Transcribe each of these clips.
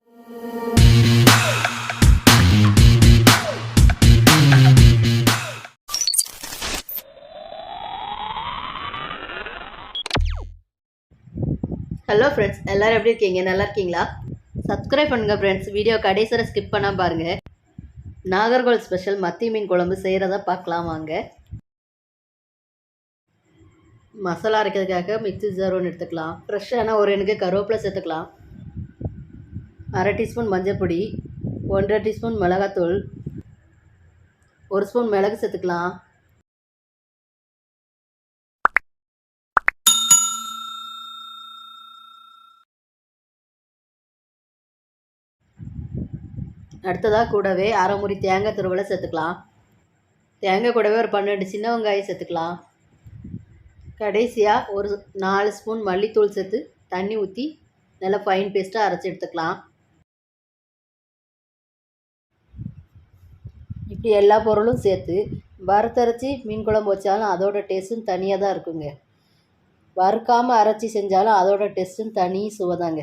Hello friends, எல்லோரும் எப்படி இருக்கீங்க? நல்லா இருக்கீங்களா? சப்ஸ்கிரைப் பண்ணுங்கள் ஃப்ரெண்ட்ஸ். வீடியோ கடைசியில் ஸ்கிப் பண்ணால் பாருங்கள். நாகர்கோவில் ஸ்பெஷல் மத்தி மீன் குழம்பு செய்கிறத பார்க்கலாம் வாங்க. மசாலா அரைக்கிறதுக்காக மிக்ஸி ஜார் ஒன்று எடுத்துக்கலாம். ஃப்ரெஷ்ஷான ஒரு எனக்கு கருவேப்பிலை சேர்த்துக்கலாம். 1/2 டீஸ்பூன் மஞ்சள் பொடி, 1/2 டீஸ்பூன் மிளகாத்தூள், 1 ஸ்பூன் மிளகு சேர்த்துக்கலாம். அடுத்ததாக கூடவே அரை மூடி தேங்காய் துருவலை சேர்த்துக்கலாம். தேங்காய் கூடவே ஒரு 12 சின்ன வெங்காயம் சேர்த்துக்கலாம். கடைசியாக ஒரு 4 ஸ்பூன் மல்லித்தூள் சேர்த்து தண்ணி ஊற்றி நல்லா ஃபைன் பேஸ்ட்டாக அரைச்சி எடுத்துக்கலாம். இப்படி எல்லா பொருளும் சேர்த்து வறுத்தரைச்சி மீன் குழம்பு வச்சாலும் அதோட டேஸ்ட்டும் தனியாக தான் இருக்குங்க. வறுக்காமல் அரைச்சி செஞ்சாலும் அதோட டேஸ்ட்டும் தனி சுவைதாங்க.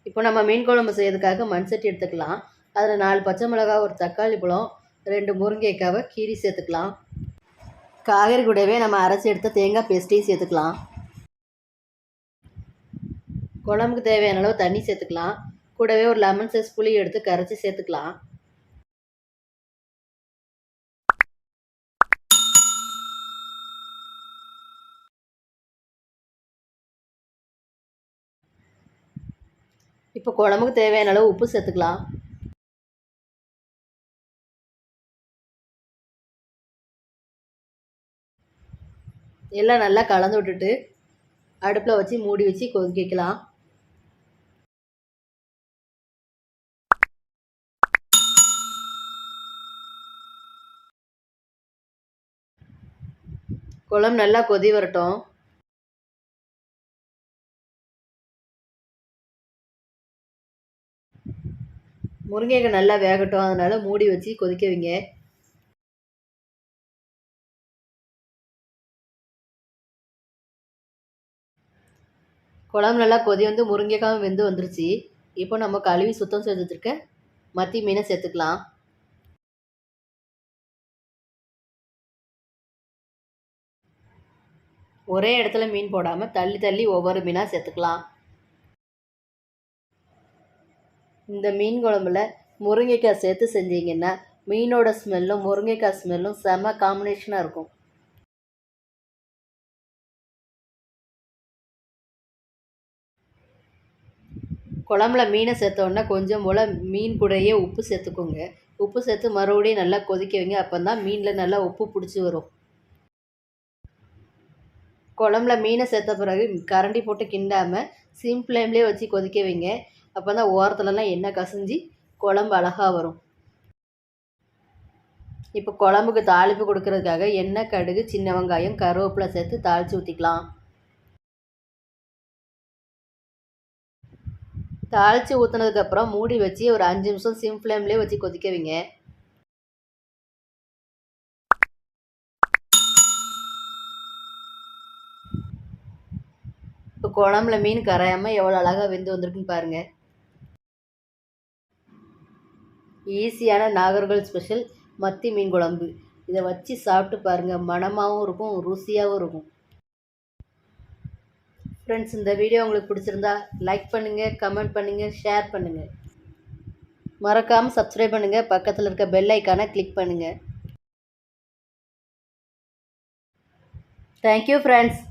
இப்போ நம்ம மீன் குழம்பு செய்யறதுக்காக மண் சட்டி எடுத்துக்கலாம். அதில் 4 பச்சை மிளகாய், ஒரு தக்காளி பழம், 2 முருங்கைக்காவை கீரி சேர்த்துக்கலாம். காய்கறி கூடவே நம்ம அரைச்சி எடுத்த தேங்காய் பேஸ்ட்டையும் சேர்த்துக்கலாம். குழம்புக்கு தேவையான அளவு தண்ணி சேர்த்துக்கலாம். கூடவே ஒரு லெமன் சைஸ் புளி எடுத்து கரைச்சி சேர்த்துக்கலாம். இப்போ குழம்புக்கு தேவையான அளவு உப்பு சேர்த்துக்கலாம். எல்லாம் நல்லா கலந்து விட்டுட்டு அடுப்பில் வச்சு மூடி வச்சு கொதிக்கலாம். குழம்பு நல்லா கொதி வரட்டும். முருங்கைக்காய் நல்லா வேகட்டும், அதனால மூடி வச்சு கொதிக்க வைங்க. குழம்பு நல்லா கொதி வந்து முருங்கைக்காயும் வெந்து வந்துருச்சு. இப்போ நம்ம கழுவி சுத்தம் செஞ்சு வச்சுருக்க மத்தி மீனை சேர்த்துக்கலாம். ஒரே இடத்துல மீன் போடாமல் தள்ளி தள்ளி ஒவ்வொரு மீனாக சேர்த்துக்கலாம். இந்த மீன் குழம்புல முருங்கைக்காய் சேர்த்து செஞ்சீங்கன்னா மீனோட ஸ்மெல்லும் முருங்கைக்காய் ஸ்மெல்லும் செம காம்பினேஷனாக இருக்கும். குழம்புல மீனை சேர்த்தோன்னா கொஞ்சம் போல் மீன் கூடயே உப்பு சேர்த்துக்கோங்க. உப்பு சேர்த்து மறுபடியும் நல்லா கொதிக்க வைங்க. அப்போ தான் மீனில் நல்லா உப்பு பிடிச்சி வரும். குழம்புல மீனை சேர்த்த பிறகு கரண்டி போட்டு கிண்டாமல் சிம் ஃப்ளேம்லேயே வச்சு கொதிக்க வைங்க. அப்போ தான் ஓரத்துலலாம் எண்ணெய் கசிஞ்சு குழம்பு அழகாக வரும். இப்போ குழம்புக்கு தாளிப்பு கொடுக்கறதுக்காக எண்ணெய், கடுகு, சின்ன வெங்காயம், கருவேப்பிலை சேர்த்து தாளித்து ஊற்றிக்கலாம். தாளித்து ஊற்றினதுக்கப்புறம் மூடி வச்சு ஒரு 5 நிமிஷம் சிம் ஃப்ளேம்லேயே வச்சு கொதிக்க வைங்க. இப்போ குழம்புல மீன் கரையாமல் எவ்வளோ அழகாக வெந்து வந்திருக்குன்னு பாருங்கள். ஈஸியான நாகர்கோவில் ஸ்பெஷல் மத்தி மீன் குழம்பு. இதை வச்சு சாப்பிட்டு பாருங்கள். மணமாகவும் இருக்கும், ருசியாகவும் இருக்கும். ஃப்ரெண்ட்ஸ், இந்த வீடியோ உங்களுக்கு பிடிச்சிருந்தா லைக் பண்ணுங்கள், கமெண்ட் பண்ணுங்கள், ஷேர் பண்ணுங்கள். மறக்காமல் சப்ஸ்கிரைப் பண்ணுங்கள். பக்கத்தில் இருக்க பெல் ஐக்கானை கிளிக் பண்ணுங்கள். Thank you friends.